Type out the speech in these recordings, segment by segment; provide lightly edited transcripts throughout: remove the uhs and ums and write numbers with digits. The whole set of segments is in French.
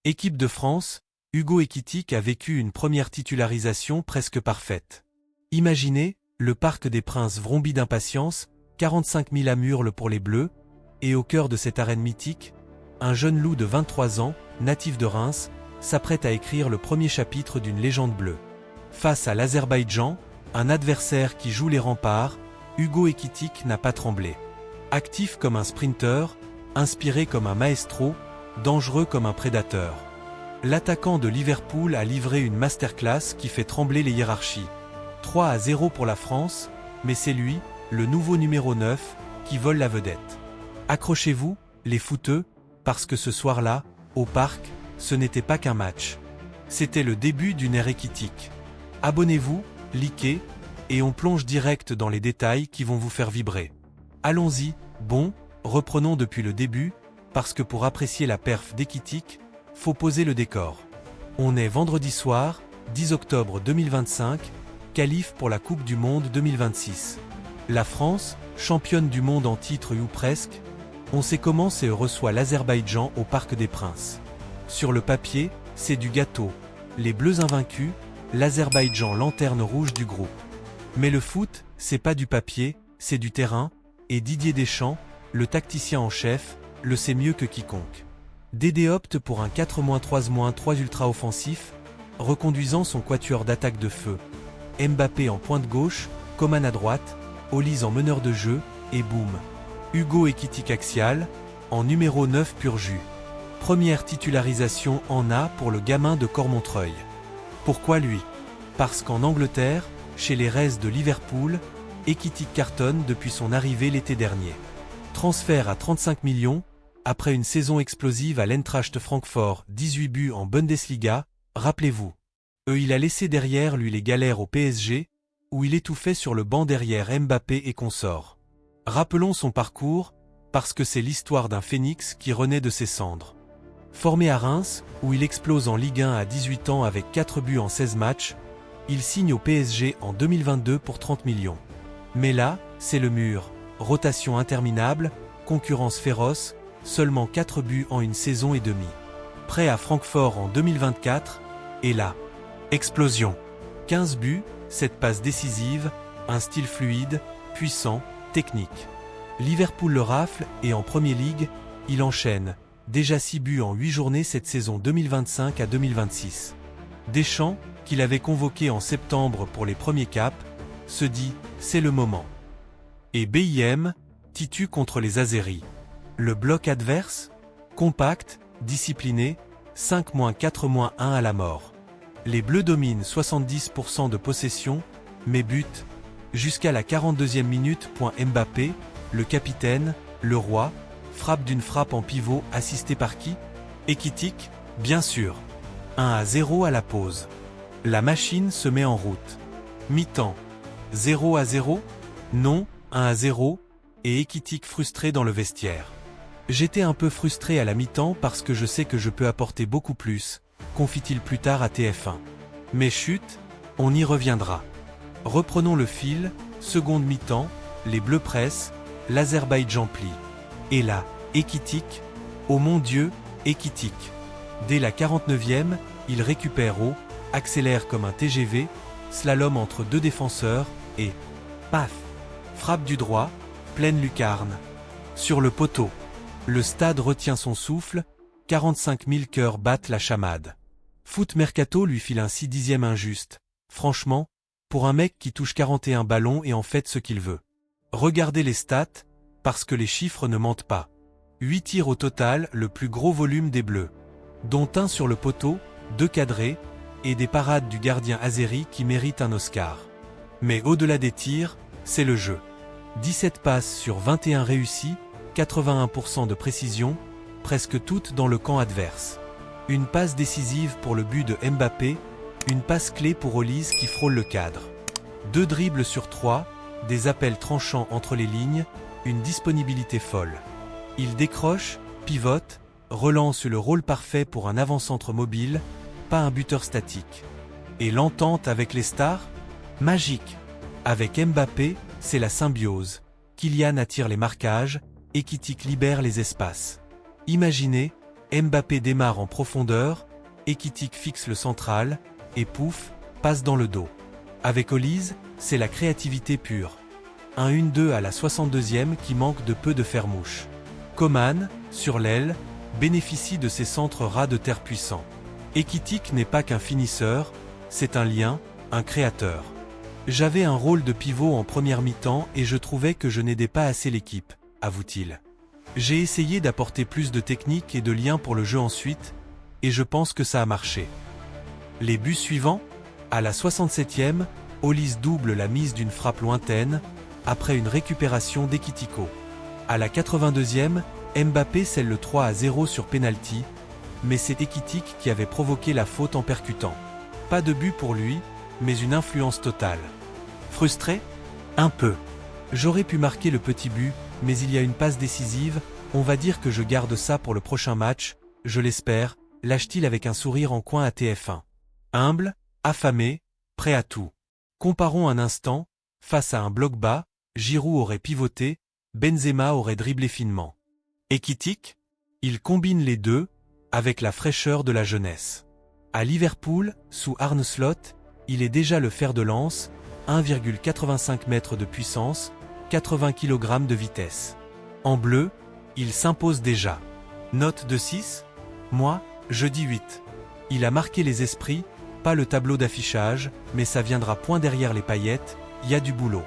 Équipe de France, Hugo Ekitike a vécu une première titularisation presque parfaite. Imaginez, le Parc des Princes vrombit d'impatience, 45 000 âmes hurlent pour les Bleus, et au cœur de cette arène mythique, un jeune loup de 23 ans, natif de Reims, s'apprête à écrire le premier chapitre d'une légende bleue. Face à l'Azerbaïdjan, un adversaire qui joue les remparts, Hugo Ekitike n'a pas tremblé. Actif comme un sprinter, inspiré comme un maestro, dangereux comme un prédateur. L'attaquant de Liverpool a livré une masterclass qui fait trembler les hiérarchies. 3-0 pour la France, mais c'est lui, le nouveau numéro 9, qui vole la vedette. Accrochez-vous, les footeux, parce que ce soir-là, au parc, ce n'était pas qu'un match. C'était le début d'une ère Ekitike. Abonnez-vous, likez, et on plonge direct dans les détails qui vont vous faire vibrer. Allons-y, bon, reprenons depuis le début, parce que pour apprécier la perf d'Ekitike, faut poser le décor. On est vendredi soir, 10 octobre 2025, qualif pour la Coupe du Monde 2026. La France, championne du monde en titre ou presque, on sait comment et reçoit l'Azerbaïdjan au Parc des Princes. Sur le papier, c'est du gâteau. Les Bleus invaincus, l'Azerbaïdjan lanterne rouge du groupe. Mais le foot, c'est pas du papier, c'est du terrain, et Didier Deschamps, le tacticien en chef, le sait mieux que quiconque. Dédé opte pour un 4-3-3 ultra-offensif, reconduisant son quatuor d'attaque de feu. Mbappé en pointe gauche, Coman à droite, Olise en meneur de jeu, et boum. Hugo Ekitike axial, en numéro 9 pur jus. Première titularisation en A pour le gamin de Cormontreuil. Pourquoi lui? Parce qu'en Angleterre, chez les Reds de Liverpool, Ekitike cartonne depuis son arrivée l'été dernier. Transfert à 35 millions, après une saison explosive à l'Eintracht Francfort, 18 buts en Bundesliga, rappelez-vous. Il a laissé derrière lui les galères au PSG, où il étouffait sur le banc derrière Mbappé et consorts. Rappelons son parcours, parce que c'est l'histoire d'un phénix qui renaît de ses cendres. Formé à Reims, où il explose en Ligue 1 à 18 ans avec 4 buts en 16 matchs, il signe au PSG en 2022 pour 30 millions. Mais là, c'est le mur. Rotation interminable, concurrence féroce, seulement 4 buts en une saison et demie. Prêt à Francfort en 2024, et là, explosion. 15 buts, 7 passes décisives, un style fluide, puissant, technique. Liverpool le rafle et en Premier League, il enchaîne. Déjà 6 buts en 8 journées cette saison 2025 à 2026. Deschamps, qu'il avait convoqué en septembre pour les premiers caps, se dit « c'est le moment ». Et BIM, Titu contre les Azéris. Le bloc adverse, compact, discipliné, 5-4-1 à la mort. Les Bleus dominent 70% de possession, mais butent, jusqu'à la 42e minute. Mbappé, le capitaine, le roi, frappe d'une frappe en pivot assisté par qui? Ekitike, bien sûr. 1-0 à la pause. La machine se met en route. Mi-temps. 0-0? Non, 1-0, et Ekitike frustré dans le vestiaire. J'étais un peu frustré à la mi-temps parce que je sais que je peux apporter beaucoup plus, confie-t-il plus tard à TF1. Mais chut, on y reviendra. Reprenons le fil, seconde mi-temps, les Bleus pressent, l'Azerbaïdjan plie. Et là, Ekitike, oh mon Dieu, Ekitike. Dès la 49e, il récupère haut, accélère comme un TGV, slalom entre deux défenseurs, et paf! Frappe du droit, pleine lucarne. Sur le poteau. Le stade retient son souffle, 45 000 cœurs battent la chamade. Foot Mercato lui file un 6/10 injuste. Franchement, pour un mec qui touche 41 ballons et en fait ce qu'il veut. Regardez les stats, parce que les chiffres ne mentent pas. 8 tirs au total, le plus gros volume des Bleus. Dont un sur le poteau, 2 cadrés, et des parades du gardien azéri qui méritent un Oscar. Mais au-delà des tirs, c'est le jeu. 17 passes sur 21 réussies, 81% de précision, presque toutes dans le camp adverse. Une passe décisive pour le but de Mbappé, une passe clé pour Olise qui frôle le cadre. 2 dribbles sur 3, des appels tranchants entre les lignes, une disponibilité folle. Il décroche, pivote, relance le rôle parfait pour un avant-centre mobile, pas un buteur statique. Et l'entente avec les stars? Magique. Avec Mbappé, c'est la symbiose. Kylian attire les marquages, Ekitike libère les espaces. Imaginez, Mbappé démarre en profondeur, Ekitike fixe le central, et pouf, passe dans le dos. Avec Olise, c'est la créativité pure. Un 1-2 à la 62e qui manque de peu de faire mouche. Coman, sur l'aile, bénéficie de ses centres ras de terre puissants. Ekitike n'est pas qu'un finisseur, c'est un lien, un créateur. J'avais un rôle de pivot en première mi-temps et je trouvais que je n'aidais pas assez l'équipe, avoue-t-il. J'ai essayé d'apporter plus de technique et de lien pour le jeu ensuite, et je pense que ça a marché. Les buts suivants, à la 67e, Olise double la mise d'une frappe lointaine, après une récupération d'Ekitiko. À la 82e, Mbappé scelle le 3-0 sur penalty, mais c'est Ekitike qui avait provoqué la faute en percutant. Pas de but pour lui, mais une influence totale. Frustré? Un peu. J'aurais pu marquer le petit but, mais il y a une passe décisive, on va dire que je garde ça pour le prochain match, je l'espère, lâche-t-il avec un sourire en coin à TF1. Humble, affamé, prêt à tout. Comparons un instant, face à un bloc bas, Giroud aurait pivoté, Benzema aurait dribblé finement. Ekitike? Il combine les deux, avec la fraîcheur de la jeunesse. À Liverpool, sous Arne Slot, il est déjà le fer de lance, 1,85 m de puissance, 80 kg de vitesse. En bleu, il s'impose déjà. Note de 6? Moi, je dis 8. Il a marqué les esprits, pas le tableau d'affichage, mais ça viendra point derrière les paillettes, y a du boulot.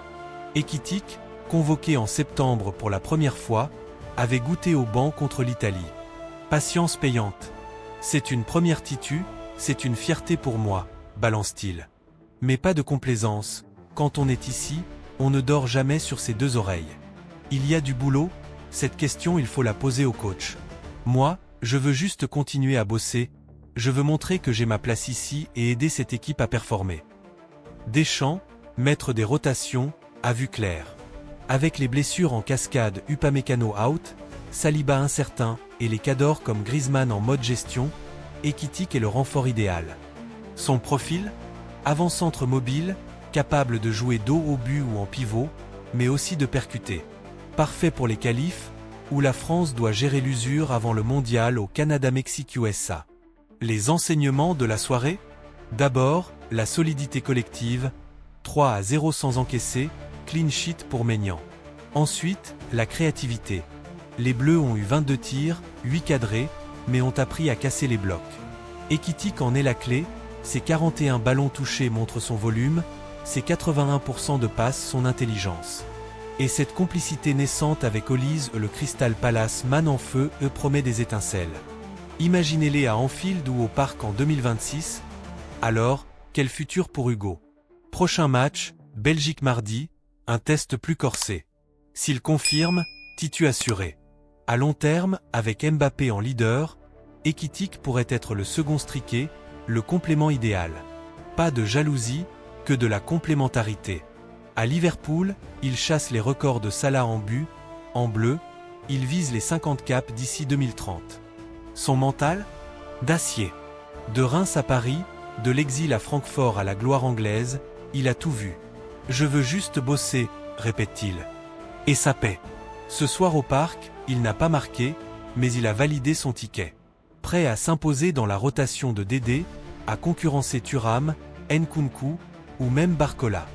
Ekitike, convoqué en septembre pour la première fois, avait goûté au banc contre l'Italie. Patience payante. C'est une première titu, c'est une fierté pour moi, balance-t-il. Mais pas de complaisance, quand on est ici, on ne dort jamais sur ses deux oreilles. Il y a du boulot, cette question il faut la poser au coach. Moi, je veux juste continuer à bosser, je veux montrer que j'ai ma place ici et aider cette équipe à performer. Deschamps, maître des rotations, a vu clair. Avec les blessures en cascade, Upamecano out, Saliba incertain, et les cadors comme Griezmann en mode gestion, Ekitike est le renfort idéal. Son profil? Avant-centre mobile, capable de jouer dos au but ou en pivot, mais aussi de percuter. Parfait pour les qualifs, où la France doit gérer l'usure avant le mondial au Canada-Mexique-USA. Les enseignements de la soirée? D'abord, la solidité collective, 3-0 sans encaisser, clean sheet pour Maignan. Ensuite, la créativité. Les Bleus ont eu 22 tirs, 8 cadrés, mais ont appris à casser les blocs. Ekitike en est la clé, ses 41 ballons touchés montrent son volume, ses 81% de passes son intelligence. Et cette complicité naissante avec Olise le Crystal Palace man en feu promet des étincelles. Imaginez-les à Anfield ou au Parc en 2026. Alors, quel futur pour Hugo? Prochain match, Belgique mardi, un test plus corsé. S'il confirme, titu assuré. À long terme, avec Mbappé en leader, Ekitike pourrait être le second striqué, le complément idéal. Pas de jalousie, que de la complémentarité. À Liverpool, il chasse les records de Salah en but, en bleu, il vise les 50 caps d'ici 2030. Son mental? D'acier. De Reims à Paris, de l'exil à Francfort à la gloire anglaise, il a tout vu. Je veux juste bosser, répète-t-il. Et ça paie. Ce soir au Parc, il n'a pas marqué, mais il a validé son ticket. Prêt à s'imposer dans la rotation de Dédé, à concurrencer Thuram, Nkunku, ou même Barcola.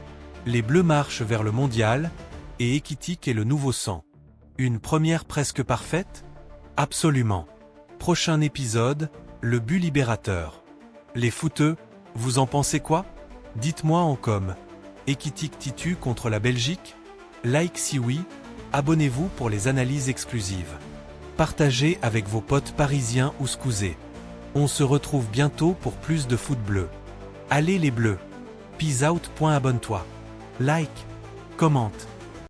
Les Bleus marchent vers le mondial, et Ekitike est le nouveau sang. Une première presque parfaite? Absolument. Prochain épisode, le but libérateur. Les footeux, vous en pensez quoi? Dites-moi en com. Ekitike titu contre la Belgique? Like si oui, abonnez-vous pour les analyses exclusives. Partagez avec vos potes parisiens ou scousés. On se retrouve bientôt pour plus de foot bleu. Allez les bleus. Peace out. Abonne-toi. Like. Commente.